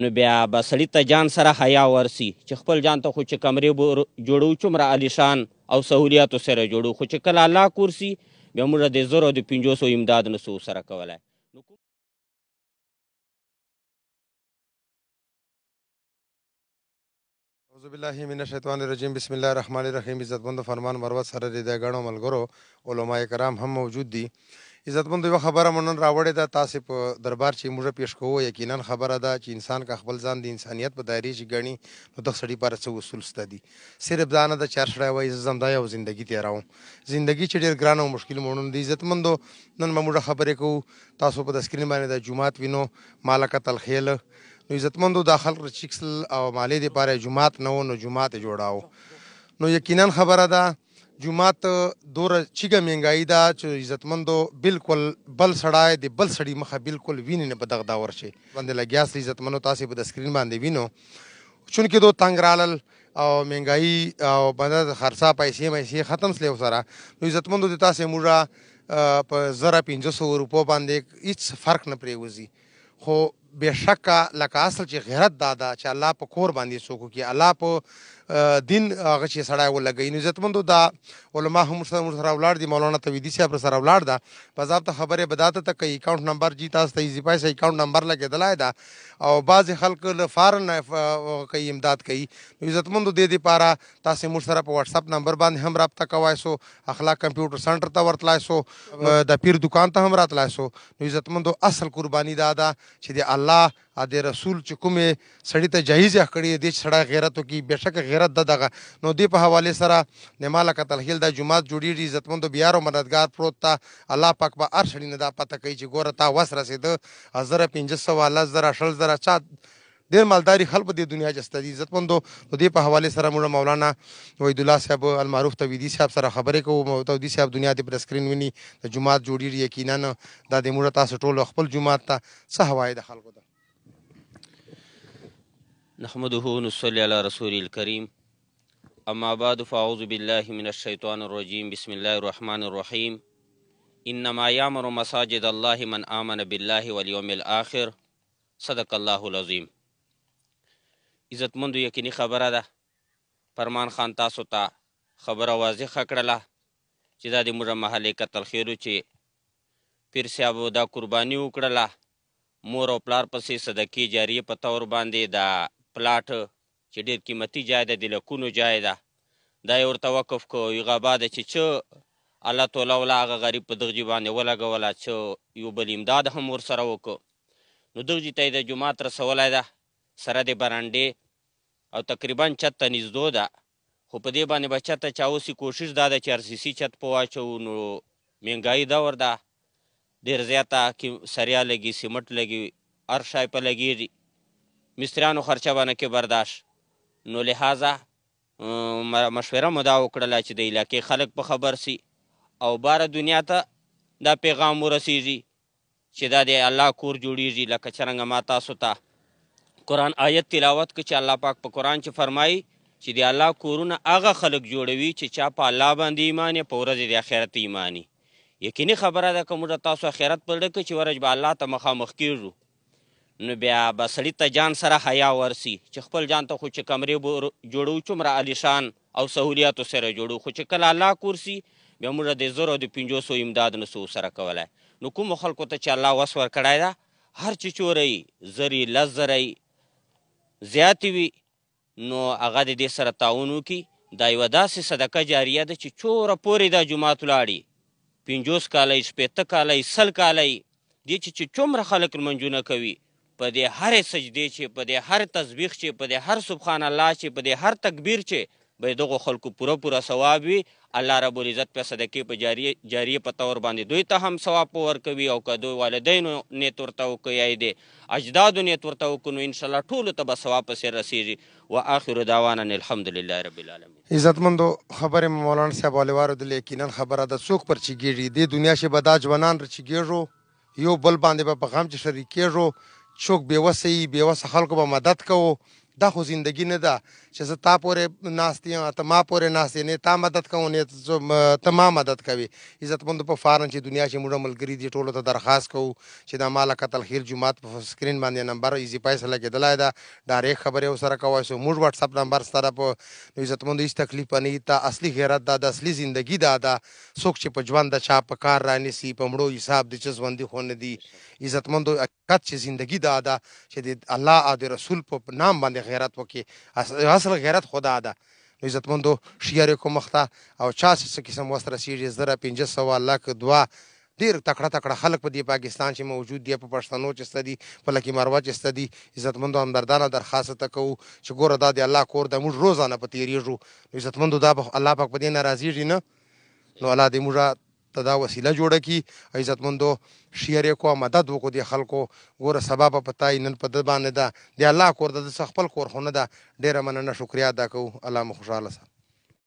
نو بیا به سړي ته جان سره حیا ورسي چې خپل جان ته خو چې کمرې جوړو څومره عالیشان او سهولیاتو سره جوړو، خو چې کله الله کور سي بیا موږ د 1000 او د 500 امداد نسو سره کولی. اعوذ بالله من الشیطان الرجیم. بسم الله الرحمن الرحیم. عزتمندو فرمان مروت سره د غنو ملګرو علماء کرام هم موجود دي. عزتمندو یو خبره مونږ راوړې ده تاسو په دربار چې موږ پیش کوو. یقینا خبره ده چې انسان کا خپل ځان د انسانیت په دایره کې غني نو د سړي پر څه اصول ستدي دي. صرف ځان د چار شړای وای زنده یو ژوندۍ تیراو ژوندۍ چې ډیر ګران او مشکل مونږ دي. عزتمندو نن موږ خبرې کوو تاسو په سکرین باندې د جمعات وینو مالکت الخیل. نو عزتمندو دا خلق چیکسل او مالی دی پاره جمعات نو جمعات جوړاو. نو یقینا خبره ده جمعات دور چیګه منګای دا چې عزتمندو بالکل بل سړای دی بل سړی مخه بالکل ویني نه په دغه دا ورشي باندې لګیا. عزتمندو تاسو په سکرین باندې وینو چونکې دو تنگرالل او منګای او باندې خرڅه پیسې ختم سلې سره. نو عزتمندو د تاسو موږ په 1500 روپو باندې هیڅ فرق نه پریوزي. خو بشکه لکه اصل چې غیرت دادا چې الله په کور باندې سوکو کې الله په دین هغه چې سړی ولګوي. نو عزتمندو دا علما هم سره ولاړ دي. مولانا توحیدي صاحب سره ولاړ ده په ضابطه خبرې بداته ته کوي اکاونټ نمبر جی تاسو ته ایزی پیسې اکاونټ نمبر لګېدلی ده او بعض خلک له فارن کوي امداد کوي. نو عزتمندو دې پاره تاسو موږ سره په واتس اپ نمبر باندې هم رابطه کوای سو. اخلاق کمپیوټر سنټر ته ورتلای سو د پیر دکان ته هم راتلای سو. نو عزتمندو اصل قرباني دا ده چې د الله ا د رسول چې کومې سړی ته جایز کړي دې سړی غیرت وکي بشک غیرت دغه. نو دې په حواله سره د مالکت الخیل د جمعات جوړیږي. عزتمندو بیا رو مددگار پروت تا الله پاک به هر سړی نه دا پته کوي چې ګوره تا وس رسید 1500 1000 10000 چا ډېر مالداري خلک د دنیا جسته دي. عزتمندو دې په حواله سره موږ مولانا وحید الله صاحب المعروف توحیدي صاحب سره خبرې کوو. توحیدي صاحب دنیا دې پر سکرین ویني د جمعات جوړیږي. یقینا دا د موږ تاسو ټول خپل جمعات ته څه هوای د خلکو ده. نحمده ونصلي على رسول الكريم. اما بعد فاعوذ بالله من الشيطان الرجيم. بسم الله الرحمن الرحيم. انما يعمر مساجد الله من آمن بالله واليوم الآخر. صدق الله العظيم. عزتمندو یقیني خبره ده فرمان خان تاسو ته خبره واضحه کړله چې دا د موږ محلې کتل خیرو چې پیر صاحب دا قرباني وکړله مور او پلار پسې صدقې جاریې په طور باندې دا پلاټ چې ډېر قیمتي جای ده د لکونو جای ده دا یې ورته وقف کو. هغه بعد چې څه الله تعالی ولا هغه غریب په دغه باندې ولګوله چې یو بل امداد هم ورسره وکړو. نو دغه ته یې د جومات رسولی ده سره د برانډې او تقریبا چت ته نږدو ده. خو په دې باندې به چته چا اوسي کوشش دا ده چې RCC چت په واچوو. نو مهنګایي دور ده ډېر زیاته سریا لګي سیمټ لګي هر شی په لګېږي مستریانو خرچه باندې کې برداشت. نو لحاظه مشوره مو دا وکړله چې د علاقې خلک په خبر سي او باره دنیا ته دا پیغام ورسیږي چې دا د الله کور جوړیږي. لکه څرنګه ما تاسو ته قرآن آیت تلاوت که چې الله پاک په قرآن چې فرمایي چې د الله کورونه هغه خلک جوړوي چې چا په الله باندې ایمان یې په ورځې د آخرت ایماني. یقیني خبره ده که موږ تاسو آخرت په زړه کړو چې ورځ به الله ته مخامخ کېږو نو بیا به سړي ته جان سره حیا ورسي چې خپل جان ته خو چې کمرې جوړو څومره عالیشان او سهولیاتو سره جوړو، خو چې کله الله کور سي بیا موږ د 1000 او د 500 امداد نسو سره کولی. نو کومو خلکو ته چې الله وس ورکړی ده هر چې چوری زري لس زری زیاتې وي نو هغه د دې سره تعاون وکړي. دا یوه داسې صدقه جاریه ده چې چوره پورې دا جومات ولاړي 50 کالی 50 کالی 100 کالی دې چې څومره خلک لمنځونه کوي په دې هرې سجدې چې په دې هر تسبیح چې په دې هر سبحان الله چې په دې هر تکبیر چې به دغو خلکو پوره ثواب وي. الله رب العزت په صدقې په جاریه په طور باندې دوی ته هم ثواب ورکوي او که دوی والدینو نیت ورته وکړي یا د اجدادو نیت ورته وکړو نو انشاءالله ټولو ته به ثواب پسې رسیږي. و آخر دعوانا الحمدلله رب العالمین. عزتمندو خبرې مولانا صاحب والیوارو د یقینا خبره ده څوک پر چیږي د دنیا شي به دا ځوانان را چیږو یو بل باندې به په غم چې شریکېږو څوک بېوسه یي بېوسه خلکو به مدد کوو دا خو زندگی نه ده چې زه تا پورې ناست یم ته ما پورې ناست یې نه تا مدد کوم نه ته ما مدد کوې. عزتمندو په فارن چې دنیا چې موږ ملګري دي ټولو ته درخواست کوو چې دا ما لکه تلخیر جومات په سکرین باندې نمبر ایزي فیصله کېدلی ده ډایرکټ خبرې ورسره کوی سو موږ وټساپ نمبر سره په نو عزتمندو هېڅ تکلیف نه تا اصلي غیرت دا د اصلي زندگی دا ده څوک چې په ژوند د چا په کار رانیسي په مړو حساب د چې ژوندي خو نه دي. عزتمندو حقیقت چې زندگی دا ده چې د الله او د رسول په نام باندې غیرت وکړي اصل غیرت خدا ده. نو عزتمندو شیر کوم مخته او چا څه قسم وس رسیږي 1500 لک دعا ډېر تکړه تکړه خلک په دې پاکستان چې موجود دي په پښتنو چې سته دي په لکي مروه چې سته دي عزتمندو همدردانه درخواست ته کوو چې ګوره دا د الله کور ده موږ روزانه په تېرېږو. نو عزتمندو دا الله پاک په دې نه راضېږي نه نو الله دې موږ ته دا وسیله جوړه کړي. عزتمندو شیر یې کړو مدد وکړو د خلکو ګوره سبا به پته یې نن په ده باندې ده د الله کور ده د خپل کور خو نه ده. ډېره مننه شکریا ادا کوو الله مو خوشحاله سه.